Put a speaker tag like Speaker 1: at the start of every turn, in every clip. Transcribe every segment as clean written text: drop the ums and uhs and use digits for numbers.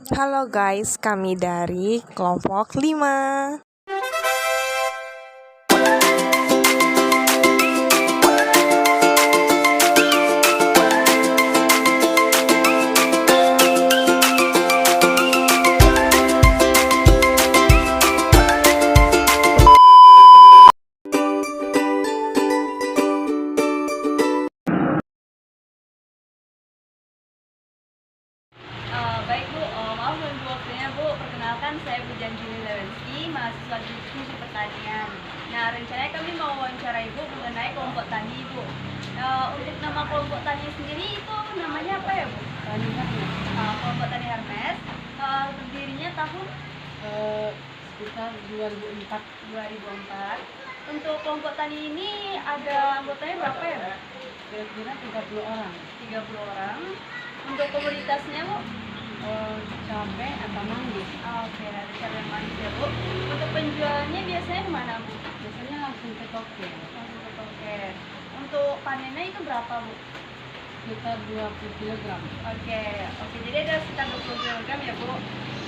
Speaker 1: Halo guys, kami dari kelompok 5.
Speaker 2: Baik Bu, maaf menunggu waktunya Bu. Perkenalkan saya Bu Janjini Lewenski, mahasiswa di Fungsi Pertanian. Nah, rencananya kami mau wawancara Ibu mengenai kelompok tani Bu. Untuk nama kelompok tani sendiri itu namanya apa ya Bu? Tani Hermes. Kelompok Tani Hermes berdirinya tahun
Speaker 3: Sekitar 2004.
Speaker 2: 2004. Untuk kelompok tani ini ada anggotanya berapa ya Bu?
Speaker 3: Kira-kira 30 orang.
Speaker 2: 30 orang. Untuk komoditasnya Bu?
Speaker 3: Cabai atau manggis.
Speaker 2: Oke, ada cabai manis ya Bu. Untuk penjualannya biasanya kemana Bu?
Speaker 3: Biasanya langsung ke toko.
Speaker 2: Langsung ke toket. Untuk panennya itu berapa Bu?
Speaker 3: Sekitar 20 kg.
Speaker 2: Oke, jadi ada sekitar 20 kg ya Bu.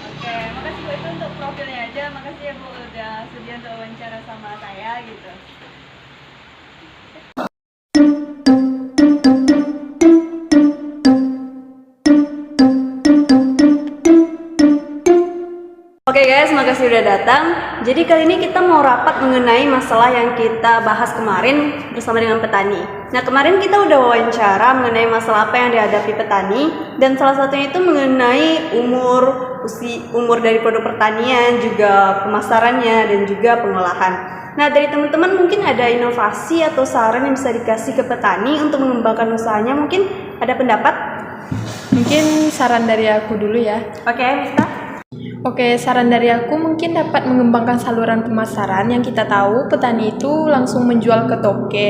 Speaker 2: Oke, makasih Bu, itu untuk profilnya aja. Makasih ya Bu udah sedia untuk wawancara sama saya gitu. Oke guys, makasih udah datang. Jadi kali ini kita mau rapat mengenai masalah yang kita bahas kemarin bersama dengan petani. Nah, kemarin kita udah wawancara mengenai masalah apa yang dihadapi petani, dan salah satunya itu mengenai umur dari produk pertanian, juga pemasarannya dan juga pengolahan. Nah, dari teman-teman mungkin ada inovasi atau saran yang bisa dikasih ke petani untuk mengembangkan usahanya, mungkin ada pendapat?
Speaker 4: Mungkin saran dari aku dulu ya.
Speaker 2: Oke, Miftah.
Speaker 4: Oke, saran dari aku mungkin dapat mengembangkan saluran pemasaran. Yang kita tahu petani itu langsung menjual ke toke.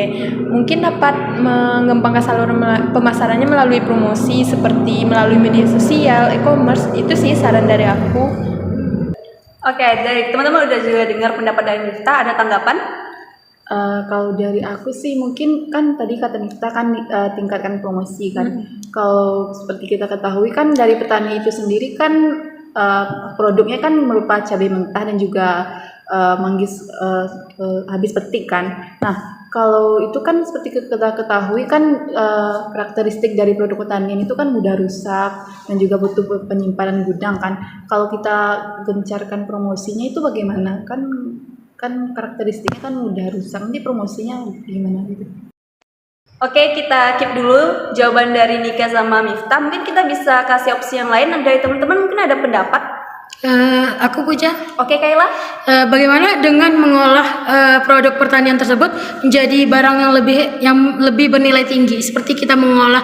Speaker 4: Mungkin dapat mengembangkan saluran pemasarannya melalui promosi seperti melalui media sosial, e-commerce. Itu sih saran dari aku.
Speaker 2: Oke, dari teman-teman udah juga dengar pendapat dari Miftah, ada tanggapan?
Speaker 3: Kalau dari aku sih mungkin kan tadi kata Nifta kan tingkatkan promosi kan. Kalau seperti kita ketahui kan dari petani itu sendiri kan produknya kan berupa cabai mentah dan juga manggis habis petik kan. Nah, kalau itu kan seperti kita ketahui kan karakteristik dari produk pertanian itu kan mudah rusak dan juga butuh penyimpanan gudang kan. Kalau kita gencarkan promosinya itu bagaimana? Kan karakteristiknya kan mudah rusak. Nanti promosinya gimana gitu?
Speaker 2: Oke, kita keep dulu jawaban dari Nika sama Miftah. Mungkin kita bisa kasih opsi yang lain. Dari teman-teman mungkin ada pendapat.
Speaker 5: Aku Puja.
Speaker 2: Oke, Kayla.
Speaker 5: Bagaimana dengan mengolah produk pertanian tersebut menjadi barang yang lebih bernilai tinggi, seperti kita mengolah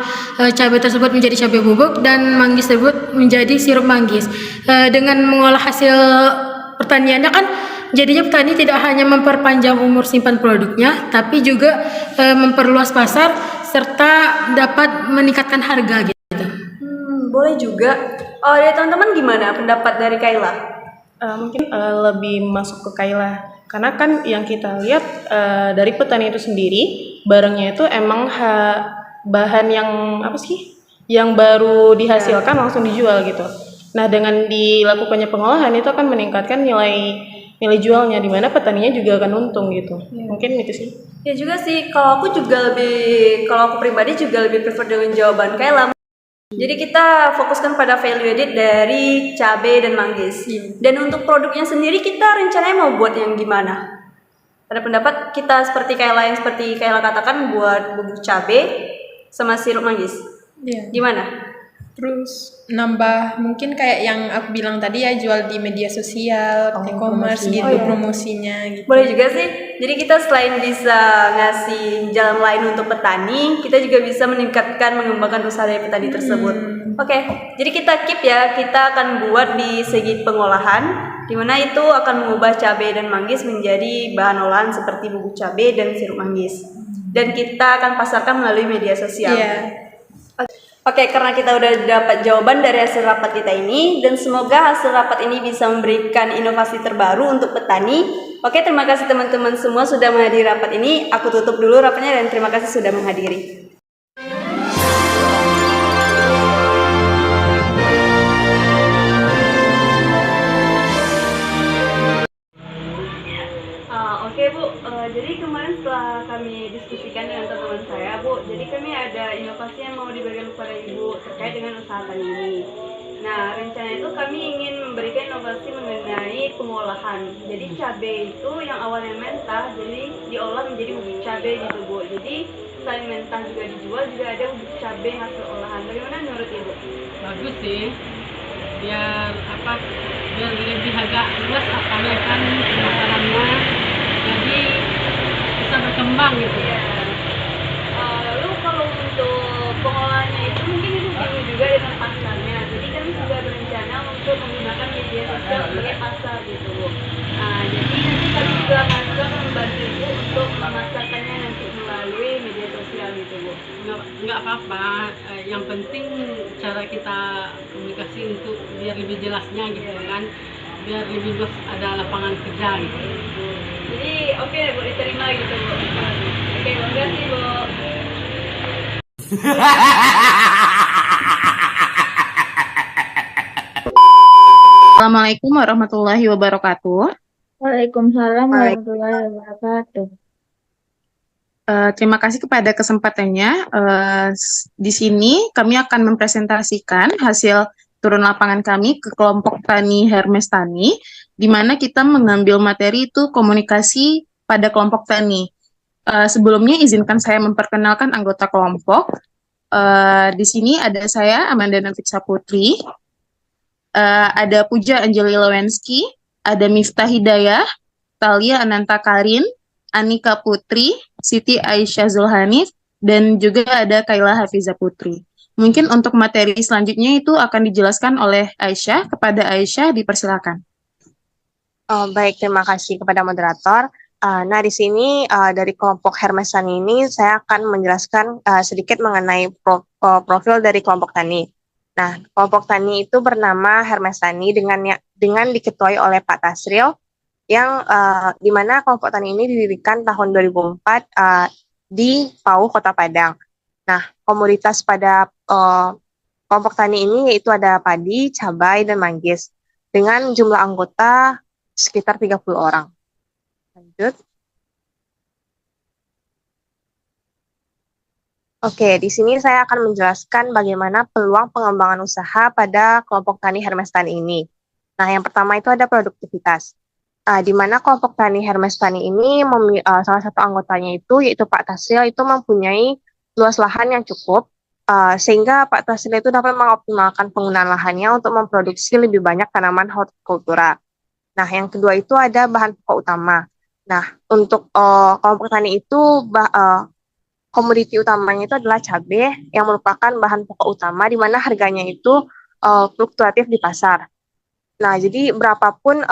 Speaker 5: cabai tersebut menjadi cabai bubuk dan manggis tersebut menjadi sirup manggis. Dengan mengolah hasil pertaniannya kan jadinya petani tidak hanya memperpanjang umur simpan produknya, tapi juga memperluas pasar serta dapat meningkatkan harga gitu.
Speaker 2: Boleh juga. Dari teman-teman gimana pendapat dari Kayla?
Speaker 6: Mungkin lebih masuk ke Kayla, karena kan yang kita lihat dari petani itu sendiri barangnya itu emang bahan yang apa sih yang baru dihasilkan langsung dijual gitu. Nah, dengan dilakukannya pengolahan itu akan meningkatkan nilai jualnya, di mana petaninya juga akan untung gitu. Mungkin itu sih.
Speaker 2: Ya juga sih, kalau aku pribadi juga lebih prefer dengan jawaban Kayla. Jadi kita fokuskan pada value added dari cabai dan manggis. Dan untuk produknya sendiri kita rencananya mau buat yang gimana? Ada pendapat kita seperti Kayla katakan buat bubuk cabai sama sirup manggis.
Speaker 4: Iya.
Speaker 2: Gimana?
Speaker 4: Terus nambah mungkin kayak yang aku bilang tadi ya, jual di media sosial, e-commerce
Speaker 3: promosinya.
Speaker 4: gitu, promosinya gitu.
Speaker 2: Boleh juga sih. Jadi kita selain bisa ngasih jalan lain untuk petani, kita juga bisa mengembangkan usaha dari petani tersebut. Oke, jadi kita keep ya. Kita akan buat di segi pengolahan, di mana itu akan mengubah cabai dan manggis menjadi bahan olahan seperti bubuk cabai dan sirup manggis. Dan kita akan pasarkan melalui media sosial.
Speaker 4: Iya.
Speaker 2: Oke, karena kita udah dapat jawaban dari hasil rapat kita ini, dan semoga hasil rapat ini bisa memberikan inovasi terbaru untuk petani. Oke, terima kasih teman-teman semua sudah menghadiri rapat ini. Aku tutup dulu rapatnya dan terima kasih sudah menghadiri. kami diskusikan dengan teman-teman saya, Bu. Jadi kami ada inovasi yang mau dibagikan kepada Ibu terkait dengan usaha tani ini. Nah, rencana itu kami ingin memberikan inovasi mengenai pengolahan. Jadi cabai itu yang awalnya mentah, jadi diolah menjadi bubuk cabai gitu, Bu. Jadi selain mentah juga dijual, juga ada bubuk cabai hasil olahan. Bagaimana menurut Ibu?
Speaker 7: Bagus sih, biar lebih agak luas ya kan pemasarannya, jadi bisa berkembang gitu.
Speaker 2: Ya. Lalu kalau untuk pengolahannya itu mungkin itu bingung juga dengan pasarnya. Jadi kami juga berencana untuk menggunakan media sosial sebagai pasar gitu, Bu. Nah, jadi nanti kami juga akan membantu Ibu untuk memasarkannya nanti melalui media sosial gitu, Bu.
Speaker 7: Nggak apa-apa, yang penting cara kita komunikasi untuk biar lebih jelasnya gitu kan, biar lebih luas ada lapangan kerja gitu.
Speaker 2: Jadi oke, Bu, diterima gitu, Bu. Oke, bangga sih, Bu.
Speaker 8: Assalamualaikum warahmatullahi wabarakatuh.
Speaker 9: Waalaikumsalam warahmatullahi wabarakatuh.
Speaker 8: Terima kasih kepada kesempatannya. Di sini kami akan mempresentasikan hasil turun lapangan kami ke kelompok tani Hermes Tani, di mana kita mengambil materi itu komunikasi pada kelompok tani. Sebelumnya izinkan saya memperkenalkan anggota kelompok. Di sini ada saya, Amanda Nafitsa Putri, ada Puja Anjeli Lewenski, ada Miftah Hidayah, Talia Ananta Karin, Anika Putri, Siti Aisyah Zulhanif, dan juga ada Kaila Hafiza Putri. Mungkin untuk materi selanjutnya itu akan dijelaskan oleh Aisyah. Kepada Aisyah, dipersilakan.
Speaker 1: Baik, terima kasih kepada moderator. Nah, di sini dari kelompok Hermes Tani ini saya akan menjelaskan sedikit mengenai profil dari kelompok tani. Nah, kelompok tani itu bernama Hermes Tani dengan diketuai oleh Pak Tasril, yang di mana kelompok tani ini didirikan tahun 2004 di Pau, Kota Padang. Nah, komoditas pada kelompok tani ini yaitu ada padi, cabai, dan manggis, dengan jumlah anggota sekitar 30 orang. Lanjut. Oke, di sini saya akan menjelaskan bagaimana peluang pengembangan usaha pada kelompok tani Hermes Tani ini. Nah, yang pertama itu ada produktivitas. Di mana kelompok tani Hermes Tani ini salah satu anggotanya itu yaitu Pak Tasril itu mempunyai luas lahan yang cukup, sehingga Pak Tasril itu dapat mengoptimalkan penggunaan lahannya untuk memproduksi lebih banyak tanaman hortikultura. Nah, yang kedua itu ada bahan pokok utama. Nah, untuk kelompok tani itu komoditi utamanya itu adalah cabai yang merupakan bahan pokok utama di mana harganya itu fluktuatif di pasar. Nah, jadi berapapun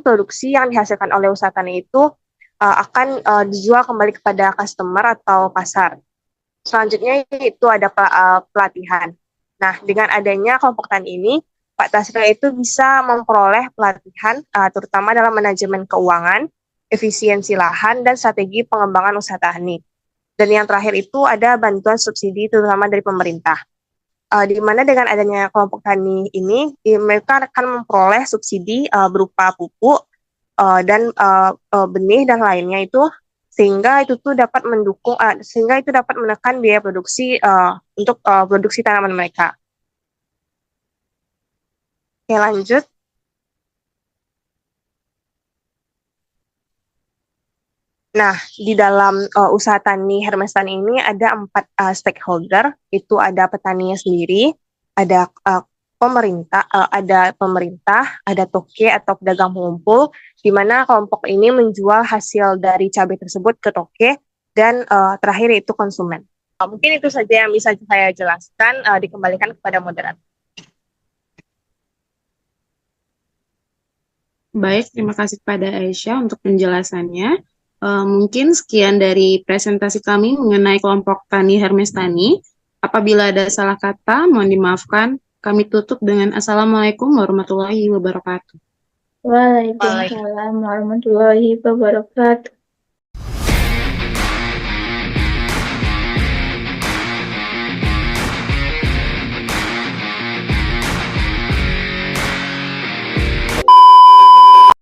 Speaker 1: produksi yang dihasilkan oleh usaha tani itu akan dijual kembali kepada customer atau pasar. Selanjutnya itu ada pelatihan. Nah, dengan adanya kelompok tani ini, Pak Tasril itu bisa memperoleh pelatihan terutama dalam manajemen keuangan, efisiensi lahan, dan strategi pengembangan usaha tani. Dan yang terakhir itu ada bantuan subsidi terutama dari pemerintah. Di mana dengan adanya kelompok tani ini, mereka akan memperoleh subsidi berupa pupuk dan benih dan lainnya itu, sehingga itu dapat menekan biaya produksi untuk produksi tanaman mereka. Oke, lanjut. Nah, di dalam usaha tani Hermes Tani ini ada 4 stakeholder, itu ada petaninya sendiri, ada pemerintah, ada toke atau pedagang pengumpul, di mana kelompok ini menjual hasil dari cabai tersebut ke toke, dan terakhir itu konsumen. Mungkin itu saja yang bisa saya jelaskan, dikembalikan kepada moderator.
Speaker 8: Baik, terima kasih kepada Aisyah untuk penjelasannya. Mungkin sekian dari presentasi kami mengenai kelompok tani Hermes Tani. Apabila ada salah kata, mohon dimaafkan. Kami tutup dengan Assalamualaikum warahmatullahi wabarakatuh.
Speaker 9: Waalaikumsalam warahmatullahi wabarakatuh.